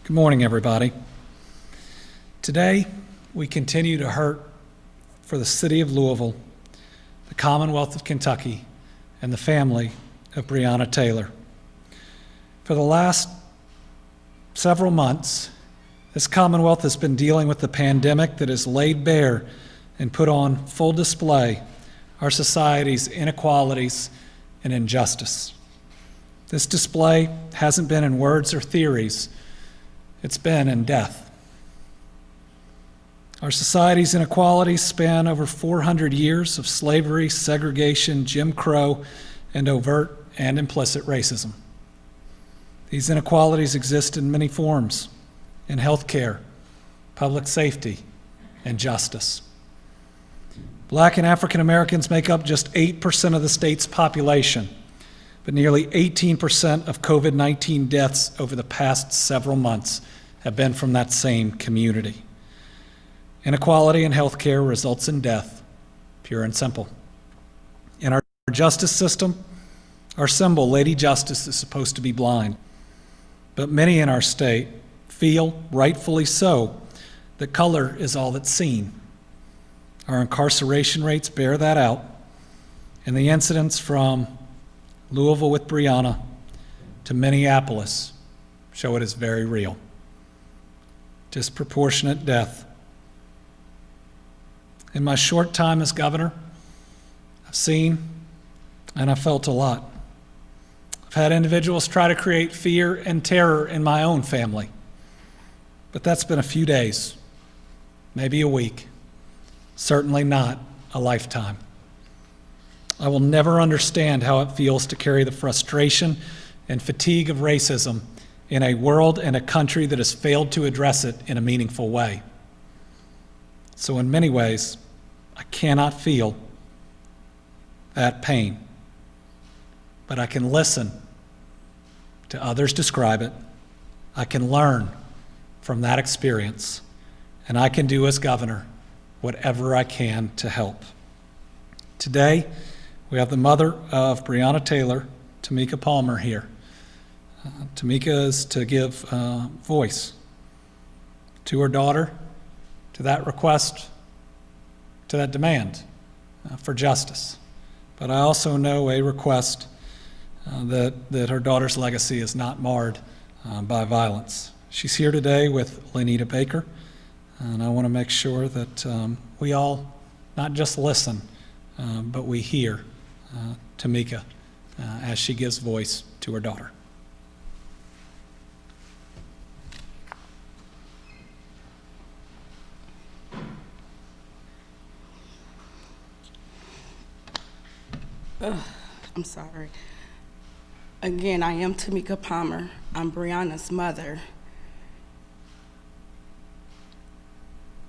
Good morning, everybody. Today, we continue to hurt for the city of Louisville, the Commonwealth of Kentucky, and the family of Breonna Taylor. For the last several months, this Commonwealth has been dealing with the pandemic that has laid bare and put on full display our society's inequalities and injustice. This display hasn't been in words or theories, it's been in death. Our society's inequalities span over 400 years of slavery, segregation, Jim Crow, and overt and implicit racism. These inequalities exist in many forms: in healthcare, public safety, and justice. Black and African Americans make up just 8% of the state's population, but nearly 18% of COVID-19 deaths over the past several months have been from that same community. Inequality in healthcare results in death, pure and simple. In our justice system, our symbol, Lady Justice, is supposed to be blind. But many in our state feel, rightfully so, that color is all that's seen. Our incarceration rates bear that out, and the incidents from Louisville with Breonna to Minneapolis show it is very real. Disproportionate death. In my short time as governor, I've seen and I've felt a lot. I've had individuals try to create fear and terror in my own family, but that's been a few days, maybe a week, certainly not a lifetime. I will never understand how it feels to carry the frustration and fatigue of racism in a world and a country that has failed to address it in a meaningful way. So in many ways, I cannot feel that pain, but I can listen to others describe it. I can learn from that experience, and I can do as governor whatever I can to help. Today, we have the mother of Breonna Taylor, Tamika Palmer, here. Tamika is to give voice to her daughter, to that request, to that demand for justice. But I also know a request that her daughter's legacy is not marred by violence. She's here today with Lenita Baker, and I want to make sure that we all not just listen, but we hear Tamika as she gives voice to her daughter. I'm sorry. Again, I am Tamika Palmer. I'm Breonna's mother.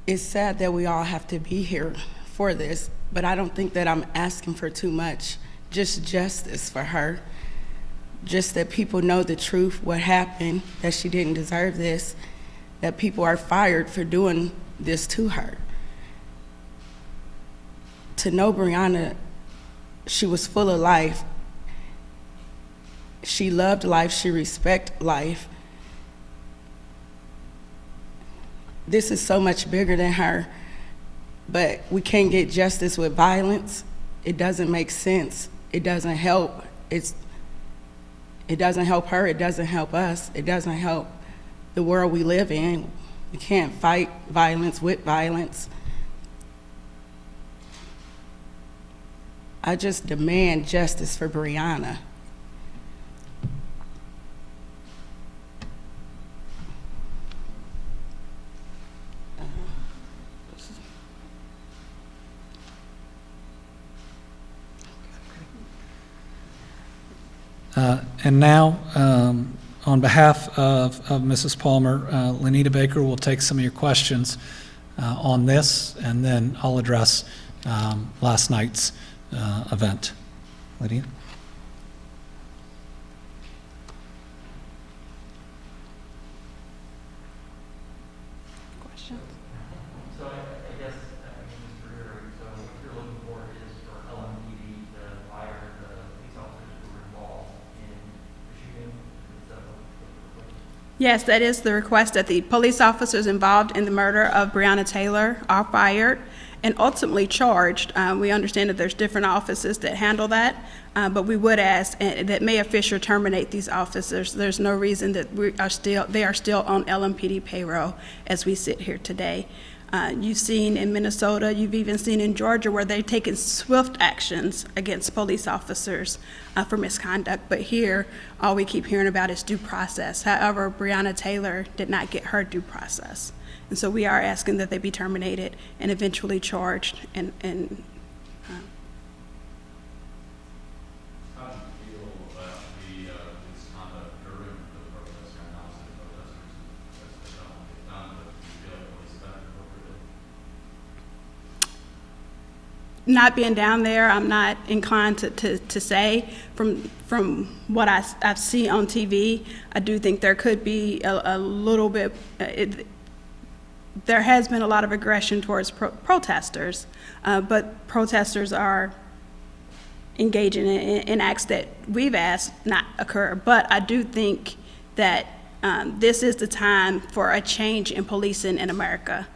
It's sad that we all have to be here for this, but I don't think that I'm asking for too much. Just justice for her. Just that people know the truth, what happened, that she didn't deserve this, that people are fired for doing this to her. To know Breonna, she was full of life. She loved life, she respected life. This is so much bigger than her, but we can't get justice with violence. It doesn't make sense. It doesn't help. It doesn't help her, it doesn't help us, it doesn't help the world we live in. We can't fight violence with violence. I just demand justice for Breonna. And now, on behalf of Mrs. Palmer, Lenita Baker will take some of your questions on this, and then I'll address last night's event. Lydia? Questions? So I guess, just to reiterate, so what you're looking for is for LMPD to fire the police officers who were involved in the shooting? Is that what you're looking for? Yes, that is the request, that the police officers involved in the murder of Breonna Taylor are fired and ultimately charged. We understand that there's different offices that handle that, but we would ask that Mayor Fisher terminate these officers. There's no reason that they are still on LMPD payroll as we sit here today. You've seen in Minnesota, you've even seen in Georgia, where they've taken swift actions against police officers for misconduct. But here, all we keep hearing about is due process. However, Breonna Taylor did not get her due process. And so we are asking that they be terminated and eventually charged. How do you feel about the misconduct during the protest? I know that protesters don't get done, but do you feel like police conduct appropriately? Not being down there, I'm not inclined to say. From what I've seen on TV, I do think there could be a little bit, there has been a lot of aggression towards protesters, but protesters are engaging in acts that we've asked not occur. But I do think that this is the time for a change in policing in America.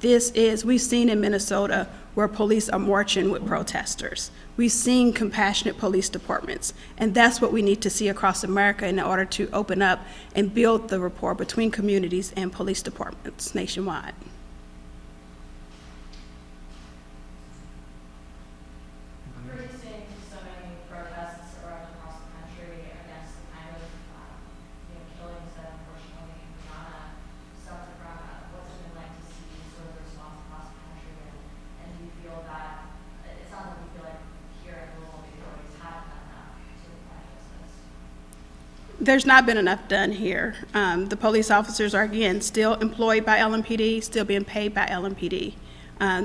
We've seen in Minnesota where police are marching with protesters. We've seen compassionate police departments, and that's what we need to see across America in order to open up and build the rapport between communities and police departments nationwide. We're seeing so many protests around across the country against the kind of killings that unfortunately Breonna suffered from. What's it been like to see sort of response across the country, and do you feel that it sounds like you feel like here in Louisville the authorities haven't done enough to provide justice? There's not been enough done here. The police officers are, again, still employed by LMPD, still being paid by LMPD.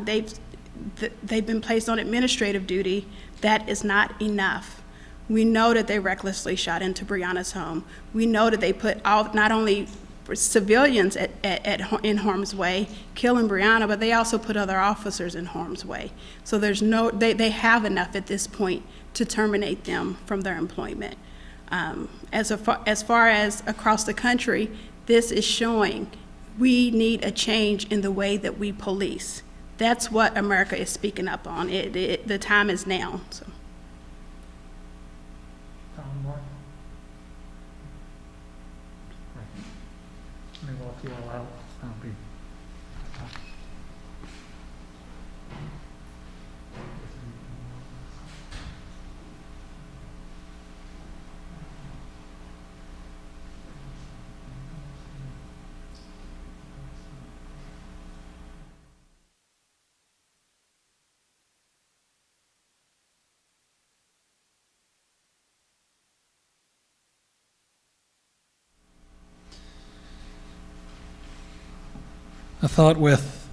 They've been placed on administrative duty. That is not enough. We know that they recklessly shot into Breonna's home. We know that they put not only civilians in harm's way, killing Breonna, but they also put other officers in harm's way. So they have enough at this point to terminate them from their employment. As far as across the country, this is showing we need a change in the way that we police. That's what America is speaking up on. The time is now. So. Tom Moore? Let me walk you all out. I'll be. I thought with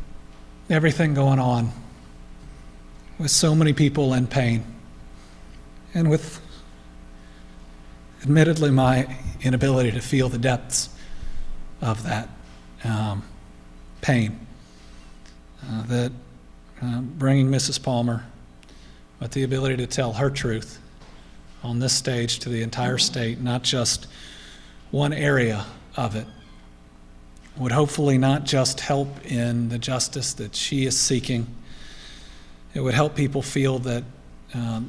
everything going on, with so many people in pain, and with admittedly my inability to feel the depths of that pain, that bringing Mrs. Palmer with the ability to tell her truth on this stage to the entire state, not just one area of it, would hopefully not just help in the justice that she is seeking. It would help people feel that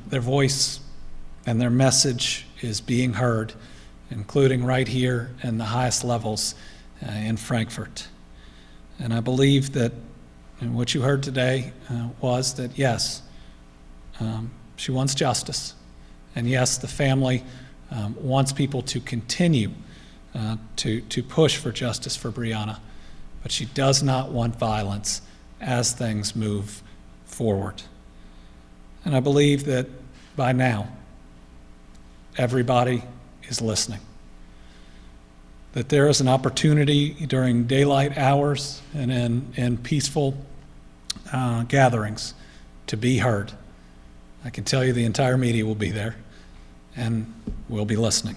their voice and their message is being heard, including right here in the highest levels in Frankfurt. And I believe that what you heard today was that, yes, she wants justice. And yes, the family wants people to continue to push for justice for Breonna, but she does not want violence as things move forward. And I believe that by now, everybody is listening. That there is an opportunity during daylight hours and in peaceful gatherings to be heard. I can tell you the entire media will be there, and we'll be listening.